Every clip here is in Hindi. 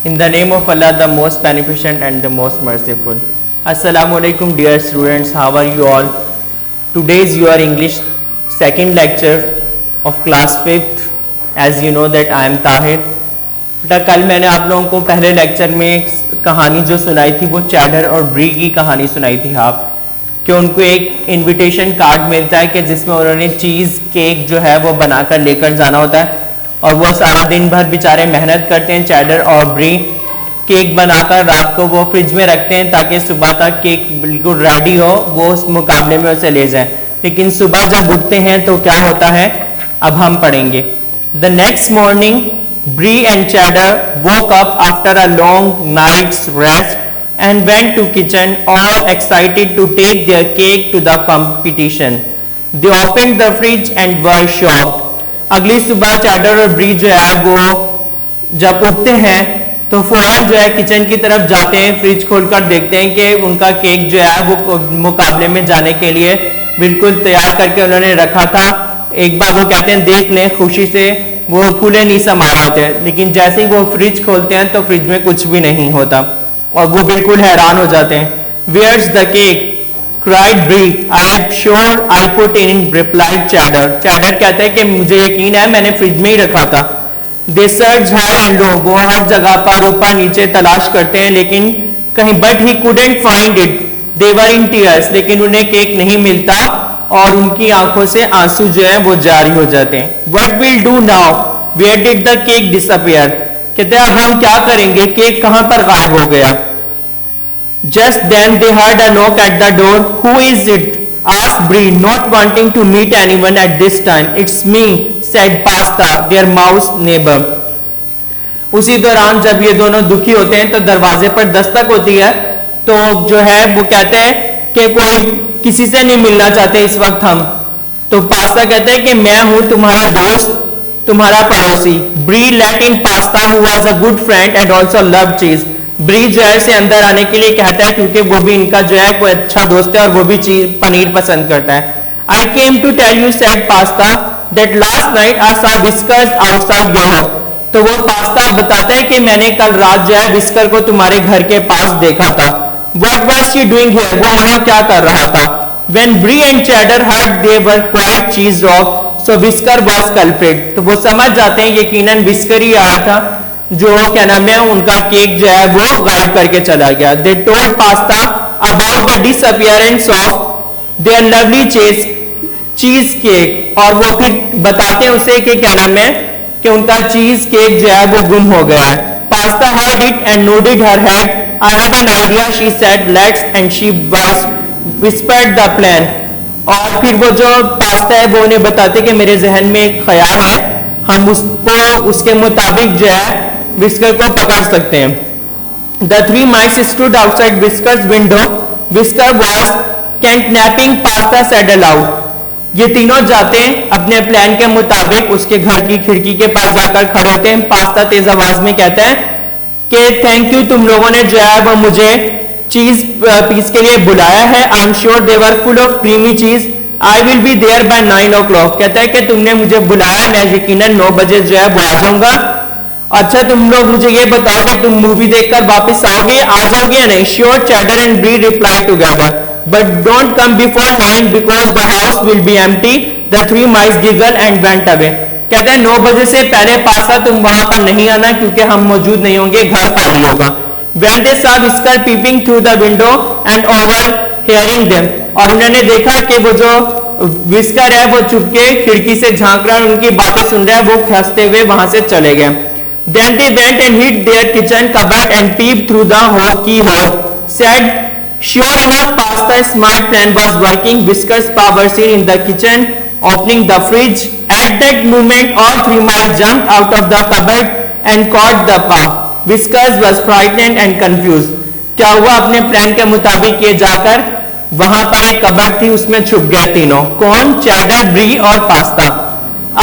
In the name of Allah, the most beneficent and the most merciful. Assalamu alaikum dear students, how are you all? Today's your English second lecture of class 5th. As you know that I am Tahir. बेटा कल मैंने आप लोगों को पहले लेक्चर में एक कहानी जो सुनाई थी वो चैडर और ब्री की कहानी सुनाई थी आप कि उनको एक इनविटेशन कार्ड मिलता है कि जिसमें उन्होंने चीज़ केक जो है वो बनाकर लेकर जाना होता है और वो सारा दिन भर बेचारे मेहनत करते हैं। चैडर और ब्री केक बनाकर रात को वो फ्रिज में रखते हैं ताकि सुबह तक केक बिल्कुल रेडी हो, वो उस मुकाबले में उसे ले जाएं। लेकिन सुबह जब उठते हैं तो क्या होता है अब हम पढ़ेंगे। The next morning Bree and Cheddar woke up after a long night's rest and went to kitchen all excited to take their cake to the competition. They opened the fridge and were shocked. अगली सुबह चैडर और ब्री जो है वो जब उठते हैं तो फौरन जो है किचन की तरफ जाते हैं, फ्रिज खोलकर देखते हैं कि उनका केक जो है वो मुकाबले में जाने के लिए बिल्कुल तैयार करके उन्होंने रखा था। एक बार वो कहते हैं देख लें, खुशी से वो फूले नहीं समा रहे होते हैं, लेकिन जैसे ही वो फ्रिज खोलते हैं तो फ्रिज में कुछ भी नहीं होता और वो बिल्कुल हैरान हो जाते हैं। Where's the cake? cried Bree. I'm sure I put it in, replied Cheddar. Cheddar कहते हैं कि मुझे यकीन है मैंने फ्रिज में ही रखा था। They searched high and low. वो हर जगह पर ऊपर नीचे तलाश करते हैं लेकिन कहीं, but he couldn't find it. They were in tears. लेकिन उन्हें केक नहीं मिलता और उनकी आंखों से आंसू जो है वो जारी हो जाते हैं। What will do now? Where did the cake disappear? कहते हैं अब हम क्या करेंगे, केक कहां पर गायब हो गया। Just then they heard a knock at the door. Who is it? asked Bree, not wanting to meet anyone at this time. It's me, said Pasta, their mouse neighbor. उसी दौरान जब ये दोनों दुखी होते हैं तो दरवाजे पर दस्तक होती है तो जो है वो कहते हैं कि कोई किसी से नहीं मिलना चाहते इस वक्त हम। तो पास्ता कहते हैं कि मैं हूं तुम्हारा दोस्त, तुम्हारा पड़ोसी। Brie let in Pasta who was a good friend and also love cheese. Brie जो है से अंदर आने के लिए कहता है क्योंकि वो भी इनका जो है कोई अच्छा दोस्त है और वो भी पनीर पसंद करता है। I came to tell you, said Pasta, that last night I saw Whiskers outside your house. तो वो पास्ता बताता है कि मैंने कल रात जो है विस्कर को तुम्हारे घर के पास देखा था। What was she doing here? वो वहां क्या कर रहा था। When Bree and Cheddar heard they were quite cheesed off, so Whisker was culprit. तो वो समझ जाते हैं यकीनन विस्कर ही आया था जो क्या नाम है उनका केक जो है वो गायब करके चला गया। They told Pasta about the disappearance of their lovely cheese cake और वो फिर बताते हैं उसे कि क्या नाम है कि उनका चीज केक जो है वो गुम हो गया है। Pasta heard it and nodded her head. I have an idea, she said. Let's, and she was whispered the plan. और फिर वो जो पास्ता है वो उन्हें बताते कि मेरे जहन में एक ख्याल है, हम उसको उसके मुताबिक जो है विस्कर को पकड़ सकते हैं। The three mice stood outside Whisker's window. Whisker was kidnapping Pasta, said aloud. ये तीनों जाते हैं अपने प्लान के मुताबिक उसके घर की खिड़की के पास जाकर खड़े होते हैं। पास्ता तेज आवाज में कहता है कि थैंक यू, तुम लोगों ने जो है वो मुझे चीज पीस के लिए बुलाया है। I am sure they were full of creamy cheese. I will be there by 9 o'clock। कहता है कि तुमने मुझे बुलाया, मैं यकीनन 9 बजे जो है वो आ जाऊंगा। अच्छा तुम लोग मुझे ये बताओ कि तुम मूवी देखकर वापस आओगे, आ जाओगे या नहीं। Sure, cheddar and brie reply together, but don't come before 9 because the house will be empty. The three mice giggle and went away. कहते हैं 9 बजे से पहले पासा तुम वहां पर नहीं आना क्योंकि हम मौजूद नहीं होंगे, घर खाली होगा। When they saw Whisker peeping through the window and overhearing them, और उन्होंने देखा कि वो जो विस्कर है वो चुपके खिड़की से झांक रहा है, उनकी बातें सुन रहा है, वो हंसते हुए वहां से चले गए। Then they went and hid their kitchen cupboard and peeped through the keyhole. Said, sure enough, Pasta's smart plan was working. Whisker's power seen in the kitchen, opening the fridge. At that moment, all three mice jumped out of the cupboard and caught the paw. Whiskers was frightened and confused. क्या हुआ, अपने प्लान के मुताबिक ये जाकर वहां पर एक कबर्ड थी उसमें छुप गए तीनों। कौन? चैडर, ब्री और पास्ता।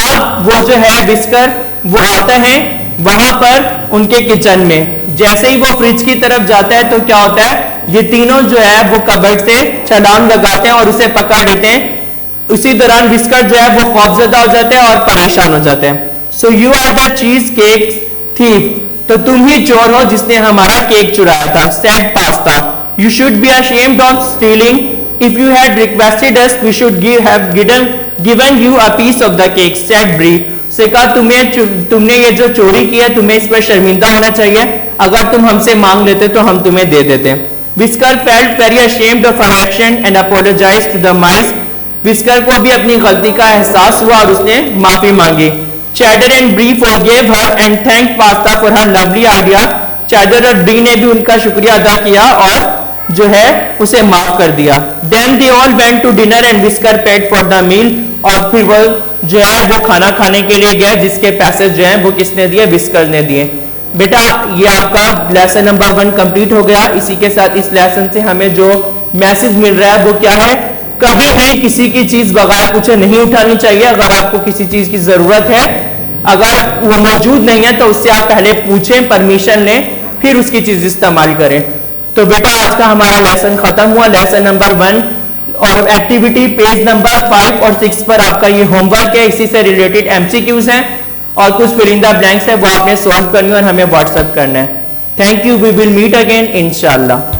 अब वो जो है विस्कर वो आता है वहां पर उनके किचन में। जैसे ही वो फ्रिज की तरफ जाता है तो क्या होता है, ये तीनों जो है वो कबर्ड से छलांग लगाते हैं और उसे पकड़ लेते हैं। उसी दौरान विस्कर जो है वो खौफजदा हो जाते हैं और परेशान हो जाते हैं। So you are the cheesecake thief, तो तुम ही चोर हो जिसने हमारा केक चुराया था। Said pasta, you should be ashamed of stealing. If you had requested us, we should have given you a piece of the cake. Said Brie. से कहा तुमने ये जो चोरी की है तुम्हें इस पर शर्मिंदा होना चाहिए, अगर तुम हमसे मांग लेते तो हम तुम्हें दे देते। Whisker felt very ashamed of her action and apologized to the mice. Whisker को भी अपनी गलती का एहसास हुआ और उसने माफी मांगी। Cheddar and Brie forgave her and thanked Pasta for her lovely idea. Cheddar और Brie ने भी उनका शुक्रिया अदा किया और जो है उसे माफ कर दिया। Then they all went to dinner and Whisker paid for the meal. और फिर वो जो है वो खाना खाने के लिए गया जिसके पैसे जो हैं वो किसने दिए? Whisker ने दिए। बेटा ये आपका लेसन नंबर 1 कंप्लीट हो गया। इसी के साथ इस लेसन से हमें जो मैसेज मिल रहा है वो क्या है? कभी भी किसी की चीज बगैर पूछे नहीं उठानी चाहिए। अगर आपको किसी चीज की जरूरत है, अगर वो मौजूद नहीं है तो उससे आप पहले पूछें, परमिशन लें, फिर उसकी चीज इस्तेमाल करें। तो बेटा आज का हमारा लेसन खत्म हुआ, लेसन नंबर 1। और एक्टिविटी पेज नंबर 5 और 6 पर आपका ये होमवर्क है, इसी से रिलेटेड एमसीक्यूज हैं और कुछ फिलिंदा ब्लैंक्स है, वो आपने सॉल्व करनी है और हमें व्हाट्सएप करना है। Thank you, we will meet again इंशाल्लाह।